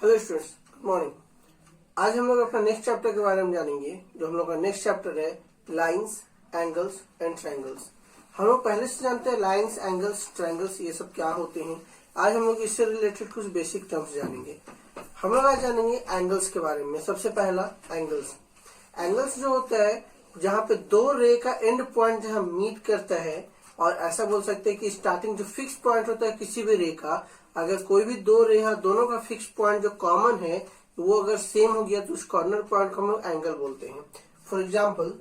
Hello students, good morning. आज हम लोग अपना नेक्स्ट चैप्टर के बारे में जानेंगे। जो हम लोग का नेक्स्ट चैप्टर है लाइंस, एंगल्स एंड ट्रायंगल्स। हम लोग पहले से जानते हैं लाइंस, एंगल्स, ट्रायंगल्स ये सब क्या होते हैं। आज हम लोग इससे रिलेटेड कुछ बेसिक टर्म्स जानेंगे। हम लोग आज जानेंगे एंगल्स के बारे में। सबसे पहला एंगल्स। एंगल्स जो होता है जहाँ पे दो रे का एंड पॉइंट जहाँ मीट करता है, और ऐसा बोल सकते हैं कि स्टार्टिंग जो फिक्स पॉइंट होता है किसी भी रे का, अगर कोई भी दो रे है दोनों का फिक्स पॉइंट जो कॉमन है वो अगर सेम हो गया तो उस कॉर्नर पॉइंट को हम लोग एंगल बोलते हैं। फॉर एग्जाम्पल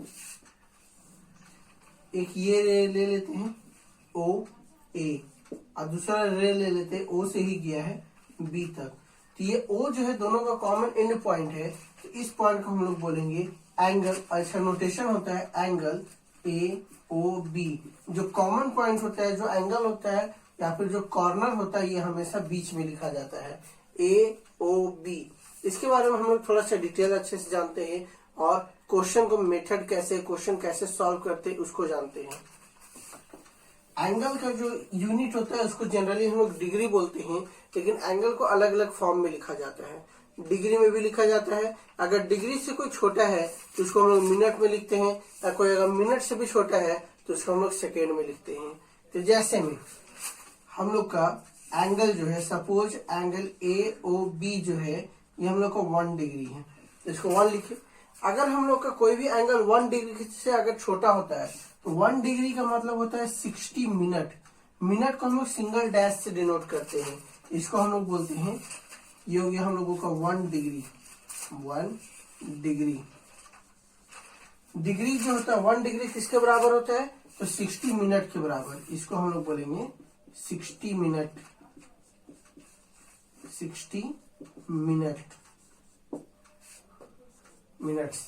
एक ये रे ले लेते हैं ओ ए, और दूसरा रे ले लेते हैं ओ से ही गया है बी तक। तो ये ओ जो है दोनों का कॉमन एंड पॉइंट है, तो इस पॉइंट को हम लोग बोलेंगे एंगल। अच्छा नोटेशन होता है एंगल ए ओ बी। जो कॉमन पॉइंट होता है, जो एंगल होता है या फिर जो कॉर्नर होता है, ये हमेशा बीच में लिखा जाता है ए ओ बी। इसके बारे में हम लोग थोड़ा सा डिटेल अच्छे से जानते हैं और क्वेश्चन को मेथड कैसे, क्वेश्चन कैसे सॉल्व करते हैं उसको जानते हैं। एंगल का जो यूनिट होता है उसको जनरली हम लोग डिग्री बोलते हैं, लेकिन एंगल को अलग अलग फॉर्म में लिखा जाता है। डिग्री में भी लिखा जाता है। अगर डिग्री से कोई छोटा है तो उसको हम लोग मिनट में लिखते हैं, या कोई अगर मिनट से भी छोटा है तो उसको हम लोग सेकेंड में लिखते हैं। तो जैसे में हम लोग का एंगल जो है, suppose angle A O B जो है ये हम लोग को 1 डिग्री है, तो इसको 1 लिखे। अगर हम लोग का कोई भी एंगल 1 डिग्री से अगर छोटा होता है तो 1 डिग्री का मतलब होता है 60 मिनट। मिनट को हम लोग सिंगल डैश से डिनोट करते हैं। इसको हम लोग बोलते हैं, ये हो गया हम लोगों का 1 डिग्री। 1 डिग्री, डिग्री जो होता है 1 डिग्री किसके बराबर होता है, तो 60 मिनट के बराबर। इसको हम लोग बोलेंगे 60 मिनट। 60 मिनट्स।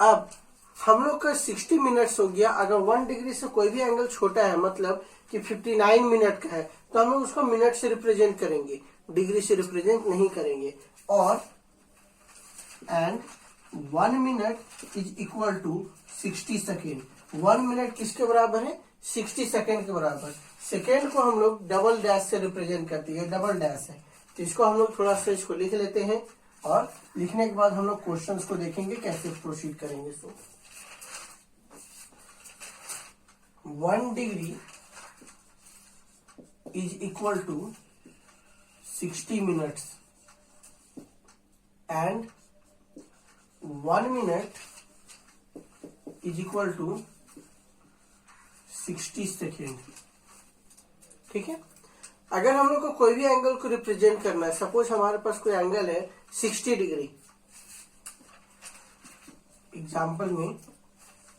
अब हम लोग का 60 मिनट्स हो गया। अगर 1 डिग्री से कोई भी एंगल छोटा है, मतलब कि 59 मिनट का है, तो हम लोग उसको मिनट से रिप्रेजेंट करेंगे, डिग्री से रिप्रेजेंट नहीं करेंगे। और and 1 minute is equal to 60 second. 1 minute किसके बराबर है, 60 सेकेंड के बराबर। सेकेंड को हम लोग डबल डैश से रिप्रेजेंट करते हैं, डबल डैश है। तो इसको हम लोग थोड़ा सा इसको लिख लेते हैं, और लिखने के बाद हम लोग क्वेश्चंस को देखेंगे कैसे प्रोसीड करेंगे। So 1 degree is equal to 60 minutes and 1 minute is equal to 60 second. ठीक है। अगर हम लोग को कोई भी एंगल को रिप्रेजेंट करना है, सपोज हमारे पास कोई एंगल है 60 डिग्री, एग्जाम्पल में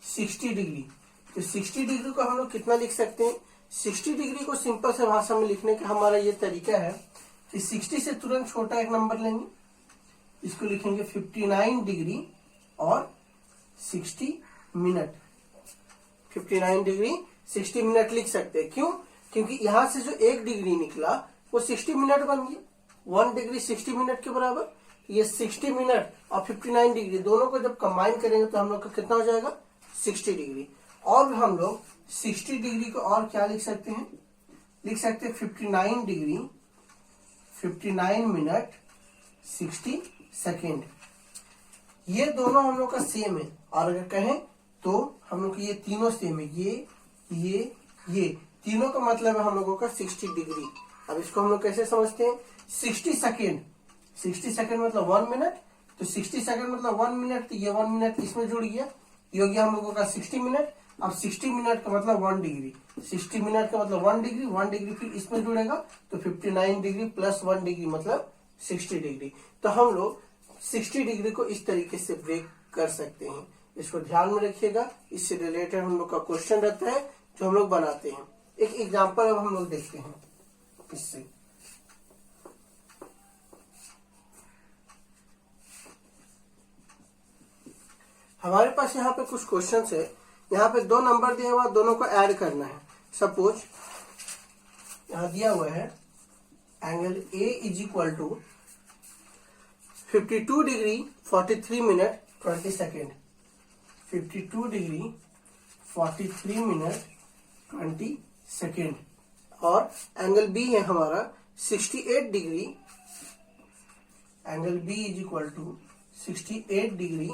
60 डिग्री, तो 60 डिग्री को हम लोग कितना लिख सकते हैं। 60 डिग्री को सिंपल से भाषा में लिखने का हमारा ये तरीका है कि 60 से तुरंत छोटा एक नंबर लेंगे, इसको लिखेंगे 59 डिग्री और 60 मिनट। 59 डिग्री 60 मिनट लिख सकते हैं। क्यों? क्योंकि यहां से जो 1 डिग्री निकला वो 60 मिनट बन गया। 1 डिग्री 60 मिनट के बराबर। ये 60 मिनट और 59 डिग्री दोनों को जब कंबाइन करेंगे तो हम लोग का कितना हो जाएगा, 60 डिग्री। और हम लोग 60 डिग्री को और क्या लिख सकते हैं, लिख सकते हैं 59 डिग्री 59 मिनट 60 सेकेंड। ये दोनों हम लोग का सेम है, और अगर कहें तो हम लोग ये तीनों सेम है। ये तीनों का मतलब है हम लोगों का 60 डिग्री। अब इसको हम लोग कैसे समझते हैं, 60 सेकेंड, 60 सेकेंड मतलब 1 मिनट, तो 60 सेकेंड मतलब 1 मिनट, तो ये 1 मिनट इसमें जुड़ गया, ये हो गया हम लोगों का 60 मिनट। अब 60 मिनट का मतलब 1 डिग्री, 60 मिनट का मतलब 1 डिग्री, 1 डिग्री फिर इसमें जुड़ेगा, तो 59 डिग्री प्लस 1 डिग्री मतलब 60 डिग्री। तो हम लोग 60 डिग्री को इस तरीके से ब्रेक कर सकते हैं। इसको ध्यान में रखिएगा। इससे रिलेटेड हम लोग का क्वेश्चन रहता है जो हम लोग बनाते हैं। एक एग्जांपल अब हम लोग देखते हैं इससे। हमारे पास यहाँ पे कुछ क्वेश्चंस है। यहाँ पे 2 नंबर दिया हुआ, दोनों को ऐड करना है। सपोज यहाँ दिया हुआ है angle A is equal to 52 degree 43 minute 20 second. 52 degree 43 minute 20 second. और एंगल बी है हमारा 68 degree angle B is equal to 68 degree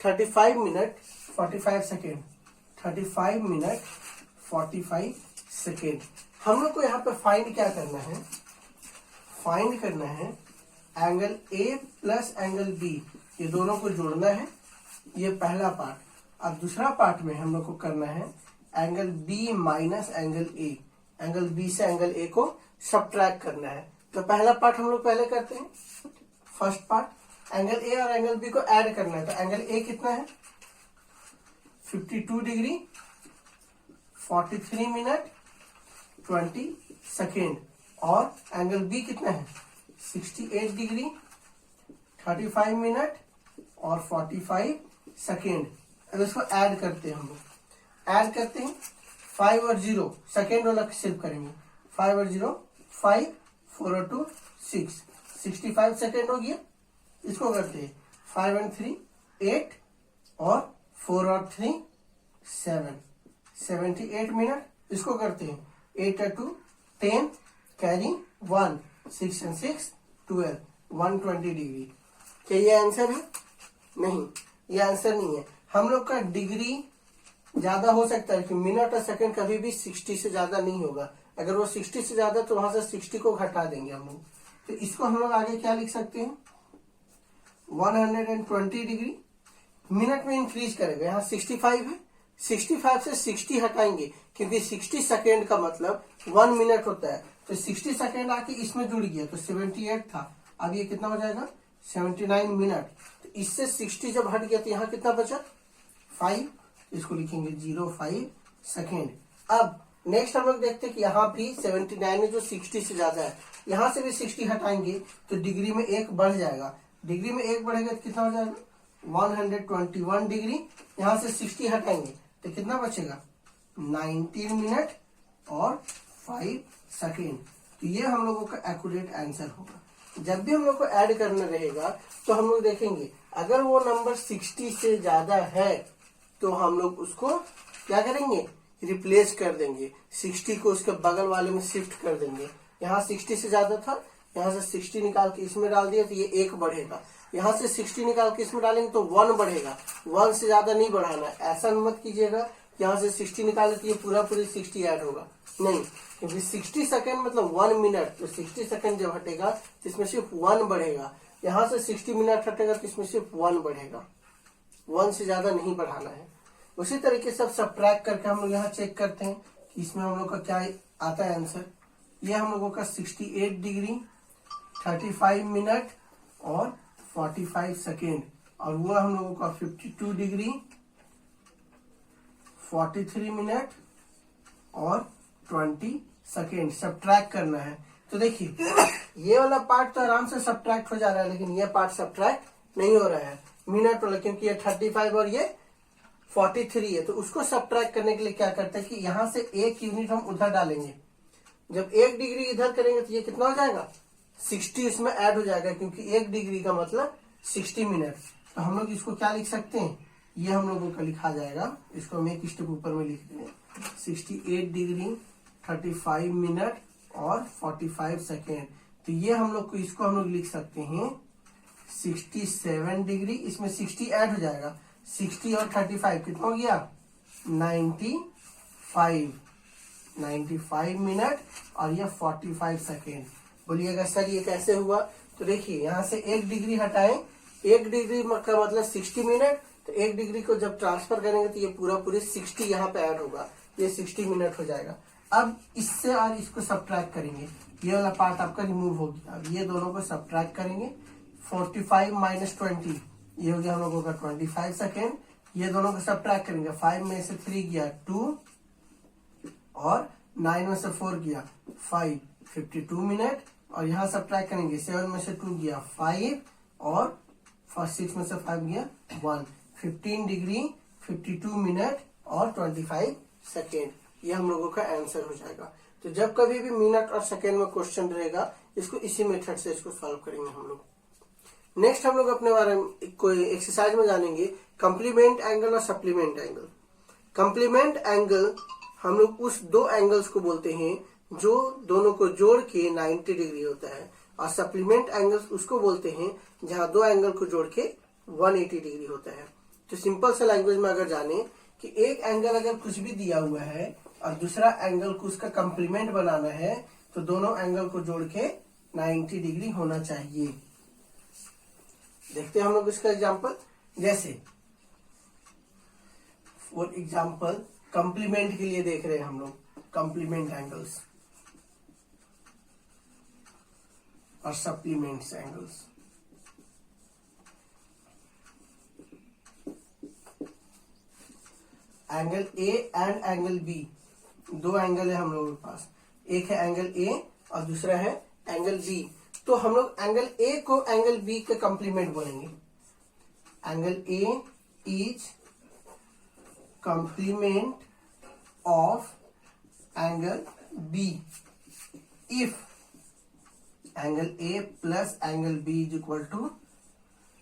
35 minute 45 second 35 minute 45 second. हम लोग को यहाँ पे फाइंड क्या करना है, फाइंड करना है angle A plus angle B, ये दोनों को जोड़ना है, ये पहला पार्ट। अब दूसरा पार्ट में हम लोग को करना है angle B minus angle A, angle B से एंगल ए को सब्ट्रैक्ट करना है। तो पहला पार्ट हम लोग पहले करते हैं, फर्स्ट पार्ट एंगल ए और एंगल बी को ऐड करना है। तो एंगल ए कितना है 52 डिग्री 43 मिनट 20 सेकेंड, और एंगल बी कितना है 68 डिग्री 35 मिनट और 45 सेकेंड। अब इसको ऐड करते हैं, हम लोग ऐड करते हैं 5 और 0 सेकेंड वाला सिर्फ करेंगे, 5 और 0 5 4 और 2 6 65 सेकेंड हो गया। इसको करते हैं 5 और 3 8 और 4 और 3 7 78 मिनट। इसको करते हैं 8 और 2 10 कैरी 1 6 और 6 12 120 डिग्री। क्या ये आंसर है? नहीं, ये आंसर नहीं है। हम लोग का डिग्री ज्यादा हो सकता है कि मिनट और सेकंड कभी भी 60 से ज्यादा नहीं होगा। अगर वो 60 से ज्यादा तो वहां से 60 को घटा देंगे हम लोग। तो इसको हम लोग आगे क्या लिख सकते हैं 120 डिग्री मिनट में इंक्रीज करेगा। यहाँ 65 है, 65 से 60 हटाएंगे क्योंकि 60 सेकेंड का मतलब 1 मिनट होता है। तो 60 सेकेंड आके इसमें जुड़ गया तो 78 था, अब ये कितना हो जाएगा 79 मिनट। तो इससे 60 जब हट गया तो यहाँ कितना बचा 5, इसको लिखेंगे 05 सेकेंड। अब नेक्स्ट हम लोग देखते हैं कि यहाँ भी 79 है जो 60 से ज्यादा है, यहाँ से भी 60 हटाएंगे तो डिग्री में 1 बढ़ जाएगा। डिग्री में 1 बढ़ेगा तो कितना हो जाएगा 121 डिग्री। यहाँ से 60 हटाएंगे तो कितना बचेगा 19 मिनट और 5 सेकेंड। तो ये हम लोगों का एक्यूरेट आंसर होगा। जब भी हम लोग को ऐड करना रहेगा तो हम लोग देखेंगे अगर वो नंबर 60 से ज्यादा है तो हम लोग उसको क्या करेंगे रिप्लेस कर देंगे, 60 को उसके बगल वाले में शिफ्ट कर देंगे। यहाँ 60 से ज्यादा था, यहाँ से 60 निकाल के इसमें डाल दिया तो ये 1 बढ़ेगा। यहाँ से 60 निकाल के इसमें डालेंगे तो 1 बढ़ेगा, 1 से ज्यादा नहीं बढ़ाना है। ऐसा मत कीजिएगा यहाँ से 60 निकाले तो ये पूरा 60 ऐड होगा, नहीं, क्योंकि 60 सेकेंड मतलब 1 मिनट। तो 60 सेकेंड जब हटेगा तो इसमें सिर्फ 1 बढ़ेगा। यहाँ से 60 मिनट हटेगा तो इसमें सिर्फ 1 बढ़ेगा, 1 से ज्यादा नहीं बढ़ाना है। उसी तरीके से सब्ट्रैक्ट करके हम लोग यहाँ चेक करते हैं कि इसमें हम लोग का क्या आता है आंसर। ये हम लोगों का 68 डिग्री 35 मिनट और 45 सेकेंड, और वो हम लोगों का 52 डिग्री 43 मिनट और 20 सेकेंड सब्ट्रैक्ट करना है। तो देखिए ये वाला पार्ट तो आराम से सब्ट्रैक्ट हो जा रहा है, लेकिन ये पार्ट सब्ट्रैक्ट नहीं हो रहा है मिनट वाला, क्योंकि ये 35 और ये 43 है। तो उसको सब्ट्रैक्ट करने के लिए क्या करते हैं कि यहाँ से 1 यूनिट हम उधर डालेंगे। जब 1 डिग्री इधर करेंगे तो ये कितना हो जाएगा 60 इसमें ऐड हो जाएगा, क्योंकि 1 डिग्री का मतलब 60 मिनट। तो हम लोग इसको क्या लिख सकते हैं, ये हम लोगों का लिखा जाएगा, इसको हम एक स्टेप ऊपर में लिखते हैं 68 डिग्री 35 मिनट और 45 सेकेंड। तो ये हम लोग को इसको हम लोग लिख सकते हैं 67 डिग्री, इसमें 60 ऐड हो जाएगा, 60 और 35 कितना हो गया 95 मिनट और ये 45 सेकेंड। बोलिएगा सर ये कैसे हुआ? तो देखिए यहाँ से 1 डिग्री हटाएं, 1 डिग्री का मतलब 60 मिनट, तो 1 डिग्री को जब ट्रांसफर करेंगे तो ये पूरी 60 यहाँ पे ऐड होगा, ये 60 मिनट हो जाएगा। अब इससे और इसको सब्ट्रैक्ट करेंगे, ये वाला पार्ट आपका रिमूव हो गया। अब ये दोनों को सब्ट्रैक्ट करेंगे, 45 माइनस 20 ये हो गया हम लोगों का 25 सेकेंड। ये दोनों को सब्ट्रैक्ट करेंगे, 5 में से 3 गया 2 और 9 में से 4 गया 5 52 मिनट, और यहाँ सब्ट्रैक्ट करेंगे 7 में से 2 गया 5 और 6 में से 5 गया 1 15 डिग्री 52 मिनट और 25 सेकेंड। ये हम लोगों का आंसर हो जाएगा। तो जब कभी भी मिनट और सेकेंड में क्वेश्चन रहेगा इसको इसी मेथड से इसको सॉल्व करेंगे हम लोग। नेक्स्ट हम लोग अपने बारे में कोई एक्सरसाइज में जानेंगे कंप्लीमेंट एंगल और सप्लीमेंट एंगल। कंप्लीमेंट एंगल हम लोग उस 2 एंगल्स को बोलते हैं जो दोनों को जोड़ के 90 डिग्री होता है, और सप्लीमेंट एंगल्स उसको बोलते हैं जहां दो एंगल को जोड़ के 180 डिग्री होता है। तो सिंपल से लैंग्वेज में अगर जाने कि एक एंगल अगर कुछ भी दिया हुआ है और दूसरा एंगल को उसका कंप्लीमेंट बनाना है तो दोनों एंगल को जोड़ के 90 डिग्री होना चाहिए। देखते हैं हम लोग इसका एग्जांपल। जैसे फॉर एग्जांपल कंप्लीमेंट के लिए देख रहे हैं हम लोग कंप्लीमेंट एंगल्स और supplements angles. Angle A and angle B, दो एंगल है हम लोगों के पास, एक है एंगल ए और दूसरा है एंगल बी। तो हम लोग एंगल ए को एंगल बी के कंप्लीमेंट बोलेंगे। Angle A is complement of angle B if angle A plus angle B is equal to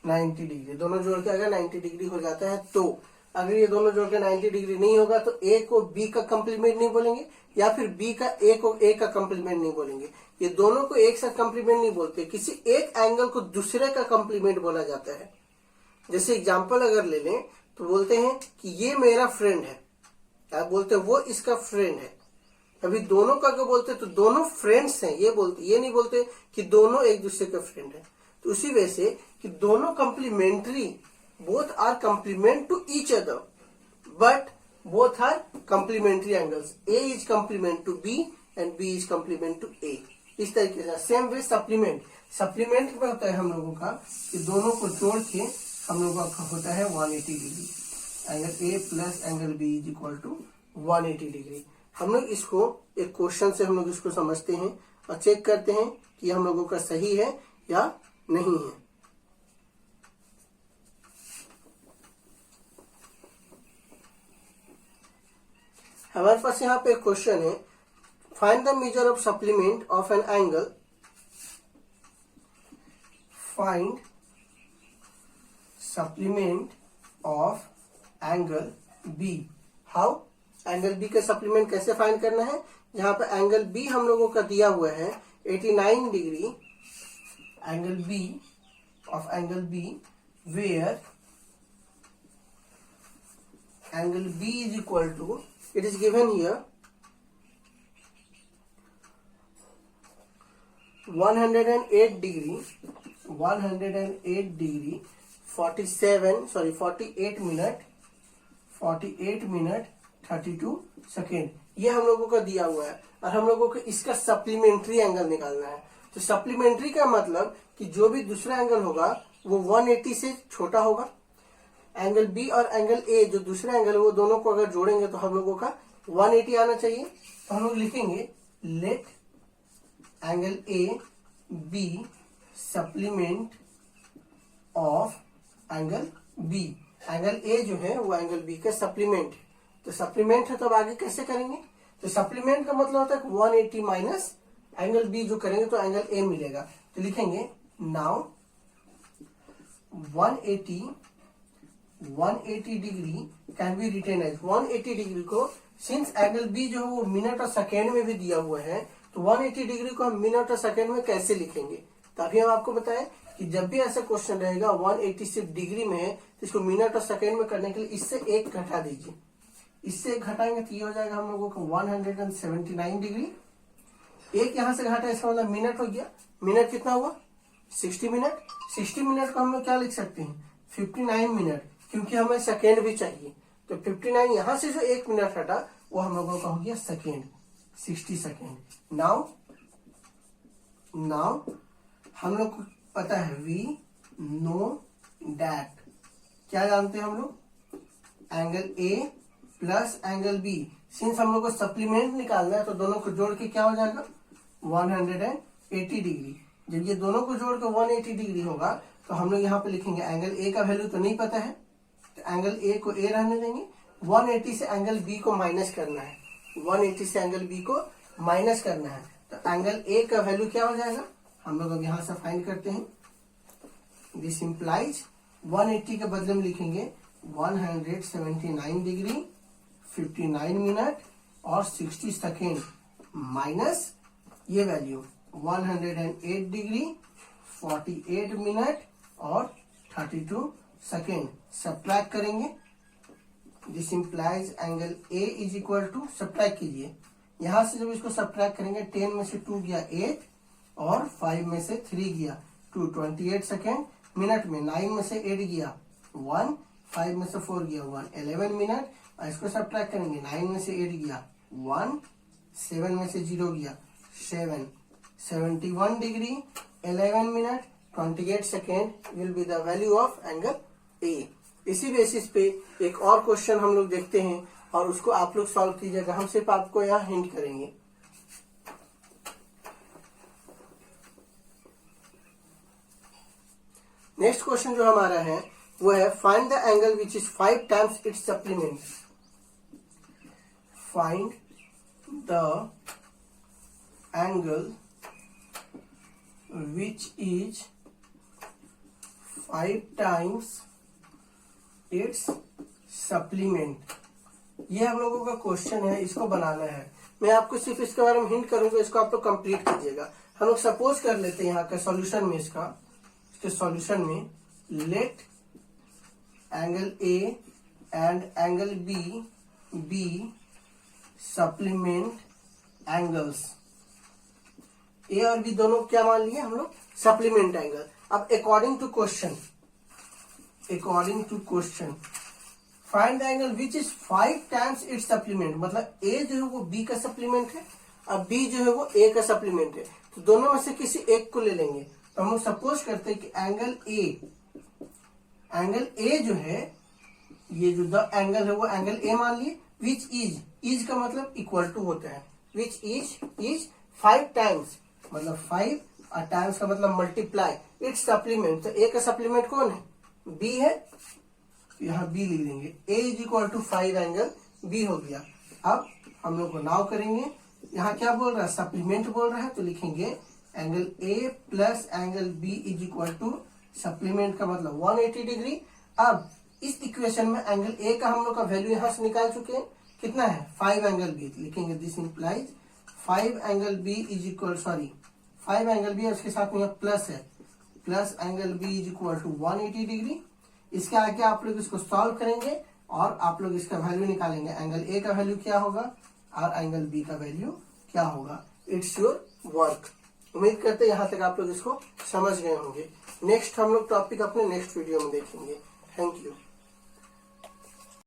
90 degree. दोनों जोड़ के अगर 90 डिग्री हो जाता है तो, अगर ये दोनों जोड़ के 90 डिग्री नहीं होगा तो ए को बी का कंप्लीमेंट नहीं बोलेंगे या फिर बी का ए को ए का कंप्लीमेंट नहीं बोलेंगे। ये दोनों को एक साथ कंप्लीमेंट नहीं बोलते, किसी एक एंगल को दूसरे का कंप्लीमेंट बोला जाता है। जैसे एग्जांपल अगर ले लें तो बोलते हैं कि ये मेरा फ्रेंड है, क्या बोलते हैं वो इसका फ्रेंड है। अभी दोनों का क्या बोलते हैं तो दोनों फ्रेंड्स हैं ये बोलते, ये नहीं बोलते कि दोनों एक दूसरे के फ्रेंड है। तो उसी वजह से कि दोनों complementary, both are complement to each other but both are complementary angles. A is complement to B and B is complement to A. इस तरीके से सेम वे सप्लीमेंट, सप्लीमेंट में होता है हम लोगों का कि दोनों को जोड़ के हम लोगों का होता है 180 degree. Angle A plus angle B is equal to 180 degree. हम लोग इसको एक क्वेश्चन से हम लोग इसको समझते हैं और चेक करते हैं कि हम लोगों का सही है या नहीं है। हमारे पास यहाँ पे एक क्वेश्चन है, find the measure of supplement of an angle, find supplement of angle B. How, angle B का सप्लीमेंट कैसे फाइंड करना है। जहां पे एंगल बी हम लोगों का दिया हुआ है 89 degree, angle B of angle B where angle B is equal to, it is given here 108 degree 48 minute 32 second ये हम लोगों का दिया हुआ है और हम लोगों को इसका सप्लीमेंट्री एंगल निकालना है। तो सप्लीमेंट्री का मतलब कि जो भी दूसरा एंगल होगा वो 180 से छोटा होगा। एंगल बी और एंगल ए जो दूसरा एंगल है वो दोनों को अगर जोड़ेंगे तो हम लोगों का 180 आना चाहिए। तो हम लोग लिखेंगे let angle A B supplement of angle B. Angle A जो है वो एंगल बी का सप्लीमेंट है। तो सप्लीमेंट है तो अब आगे कैसे करेंगे। तो सप्लीमेंट का मतलब होता है 180 माइनस एंगल बी जो करेंगे तो एंगल ए मिलेगा। तो लिखेंगे now 180 degree can be written as 180 degree को, सिंस एंगल बी जो है वो मिनट और सेकेंड में भी दिया हुआ है तो 180 डिग्री को हम मिनट और सेकेंड में कैसे लिखेंगे। तभी हम आपको बताएं कि जब भी ऐसा क्वेश्चन रहेगा 180 सिर्फ डिग्री में है तो इसको मिनट और सेकेंड में करने के लिए इससे एक घटा दीजिए। इससे एक घटाएंगे तो ये हो जाएगा हम लोगों को 179 डिग्री। एक यहां से घटा इसका मतलब मिनट हो गया। मिनट कितना हुआ 60 मिनट। 60 मिनट को हम लोग क्या लिख सकते हैं 59 मिनट, क्योंकि हमें सेकेंड भी चाहिए। तो 59 यहां से जो एक मिनट हटा वो हम लोगों का हो गया सेकेंड, 60 सेकेंड। नाउ हम लोग को पता है वी नो डैट, क्या जानते हैं हम लोग, angle A plus angle B. Since हम लोग को सप्लीमेंट निकालना है तो दोनों को जोड़ के क्या हो जाएगा 180 डिग्री। जब ये दोनों को जोड़ के 180 डिग्री होगा तो हम लोग यहाँ पे लिखेंगे एंगल ए का वैल्यू तो नहीं पता है तो एंगल ए को ए रहने देंगे। 180 से एंगल बी को माइनस करना है, 180 से एंगल बी को माइनस करना है। तो एंगल ए का वैल्यू क्या हो जाएगा हम लोग अब यहाँ से फाइंड करते हैं। दिस इंप्लाइज 180 के बदले में लिखेंगे 179 डिग्री 59 मिनट और 60 सेकेंड माइनस ये वैल्यू 108 डिग्री 48 मिनट और 32 सेकेंड। सब्ट्रैक्ट करेंगे, this implies angle A is equal to, subtract कीजिए, यहां से जब इसको सब्ट्रैक्ट करेंगे 10 में से 2 गया 8 और 5 में से 3 गया 2, 28 सेकेंड। मिनट में 9 में से 8 गया 1, 5 में से 4 गया 1, 11 मिनट। और इसको सब्ट्रैक्ट करेंगे, 9 में से 8 गया 1, 7 में से 0 गया 7, 71 degree 11 minute 28 second will be the value of angle A. इसी बेसिस पे एक और क्वेश्चन हम लोग देखते हैं और उसको आप लोग सॉल्व कीजिएगा, हम सिर्फ आपको यहाँ हिंट करेंगे। नेक्स्ट क्वेश्चन जो हमारा है वो है find the angle which is 5 times its supplement. Find the angle which is 5 times its supplement. ये हम लोगों का क्वेश्चन है, इसको बनाना है। मैं आपको सिर्फ इसके बारे में हिंट करूंगा, इसको आप लोग कंप्लीट कीजिएगा। हम लोग सपोज कर लेते हैं यहाँ का सॉल्यूशन में, इसके सॉल्यूशन में let angle A and angle B supplement angles. A और बी दोनों क्या मान लिए हम लोग, सप्लीमेंट एंगल। अब according to question find the angle which is 5 times its supplement, मतलब ए जो है वो बी का सप्लीमेंट है और बी जो है वो ए का सप्लीमेंट है, तो दोनों में से किसी एक को ले लेंगे। तो हम लोग सपोज करते हैं कि एंगल ए जो है, ये जो द एंगल है वो एंगल ए मान लिए, विच इज का मतलब इक्वल टू होता है, विच इज 5 टाइम्स, मतलब 5 और टाइम्स का मतलब मल्टीप्लाई, इट्स सप्लीमेंट। तो ए का सप्लीमेंट कौन है, बी है, यहाँ बी लिख देंगे, A is equal to 5 angle B हो गया। अब हम लोग को नाउ करेंगे, यहाँ क्या बोल रहा है, सप्लीमेंट बोल रहा है, तो लिखेंगे angle A plus angle B is equal to, supplement का मतलब 180 डिग्री। अब इस इक्वेशन में एंगल ए का हम लोग का वैल्यू यहाँ से निकाल चुके हैं, कितना है 5 एंगल बी, लिखेंगे this implies 5 angle B is equal 5 angle B, उसके साथ में प्लस है, plus angle B is equal to 180 degree. इसके आगे आप लोग इसको सॉल्व करेंगे और आप लोग इसका वैल्यू निकालेंगे, एंगल ए का वैल्यू क्या होगा और एंगल बी का वैल्यू क्या होगा। It's your work. उम्मीद करते हैं यहाँ तक आप लोग इसको समझ गए होंगे। नेक्स्ट हम लोग टॉपिक अपने नेक्स्ट वीडियो में देखेंगे। Thank you.